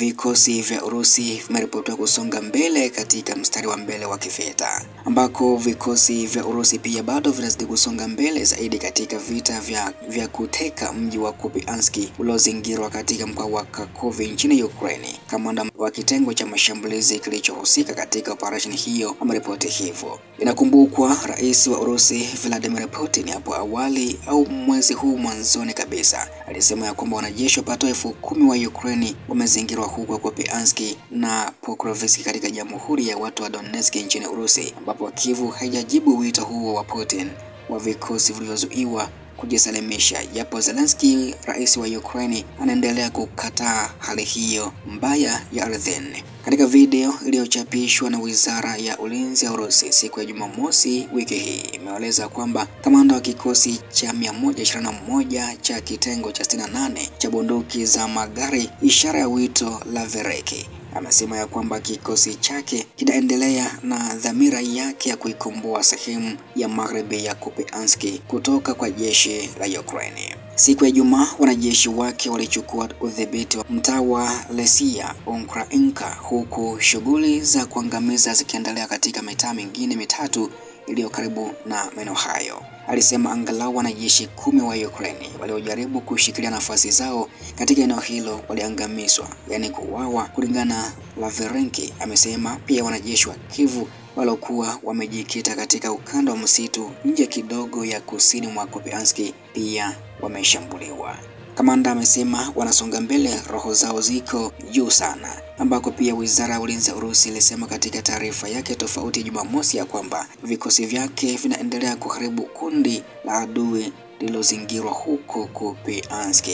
vikosi vya Urusi vimeripotiwa kusonga mbele katika mstari wa mbele wa kivita, ambako vikosi vya Urusi pia bado vinazidi kusonga mbele zaidi katika vita vya kuteka mji wa Kupiansk uliozingirwa katika mkoa wa Kharkiv nchini Ukraine. Kamanda wa kitengo cha mashambulizi kilichohusika katika operesheni hiyo ameripoti hivyo. Inakumbukwa Rais wa Urusi Vladimir Putin hapo awali au mwezi huu mwanzoni kabisa alisema ya kwamba wanajeshi wapatao 10,000 wa Ukraine wamezingirwa huko Kupiansk na Pokrovsk katika Jamhuri ya Watu wa Donetsk nchini Urusi, ambapo Kyiv haijajibu wito huo wa Putin wa vikosi vilivyozuiwa kujisalimisha, japo Zelensky, rais wa Ukraine, anaendelea kukataa hali hiyo mbaya ya ardhini. Katika video iliyochapishwa na Wizara ya Ulinzi ya Urusi siku ya Jumamosi wiki hii, imeeleza kwamba kamanda wa kikosi cha 121 cha kitengo cha 68 cha bunduki za magari, ishara ya wito la Vereki, amesema ya kwamba kikosi chake kinaendelea na dhamira yake ya kuikomboa sehemu ya magharibi ya Kupiansk kutoka kwa jeshi la Ukraine. Siku ya Ijumaa, wanajeshi wake walichukua udhibiti wa mtaa wa Lesia Ukrainka, huku shughuli za kuangamiza zikiendelea katika mitaa mingine mitatu iliyo karibu na maeneo hayo. Alisema angalau wanajeshi 10 wa Ukraine waliojaribu kushikilia nafasi zao katika eneo hilo waliangamizwa, yani kuuawa, kulingana na Laverenki. Amesema pia wanajeshi wa Kyiv waliokuwa wamejikita katika ukanda wa msitu nje kidogo ya kusini mwa Kupiansk pia wameshambuliwa. Kamanda amesema wanasonga mbele, roho zao ziko juu sana, ambako pia Wizara ya Ulinzi ya Urusi ilisema katika taarifa yake tofauti Jumamosi ya kwamba vikosi vyake vinaendelea kuharibu kundi la adui lililozingirwa huko Kupiansk.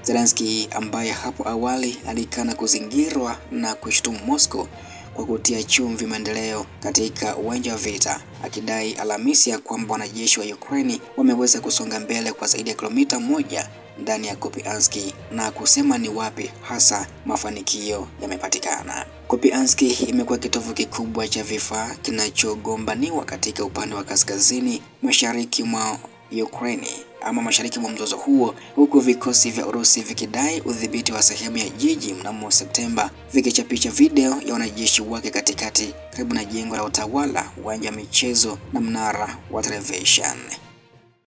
Zelensky, ambaye hapo awali alikana kuzingirwa na kushtumu Moscow kwa kutia chumvi maendeleo katika uwanja wa vita, akidai Alhamisi ya kwamba wanajeshi wa Ukraine wameweza kusonga mbele kwa zaidi ya kilomita 1 ndani ya Kupiansk na kusema ni wapi hasa mafanikio yamepatikana. Kupiansk imekuwa kitovu kikubwa cha vifaa kinachogombaniwa katika upande wa kaskazini mashariki mwa Ukraine ama mashariki mwa mzozo huo, huku vikosi vya Urusi vikidai udhibiti wa sehemu ya jiji mnamo Septemba, vikichapisha video ya wanajeshi wake katikati karibu na jengo la utawala, uwanja wa michezo na mnara wa television.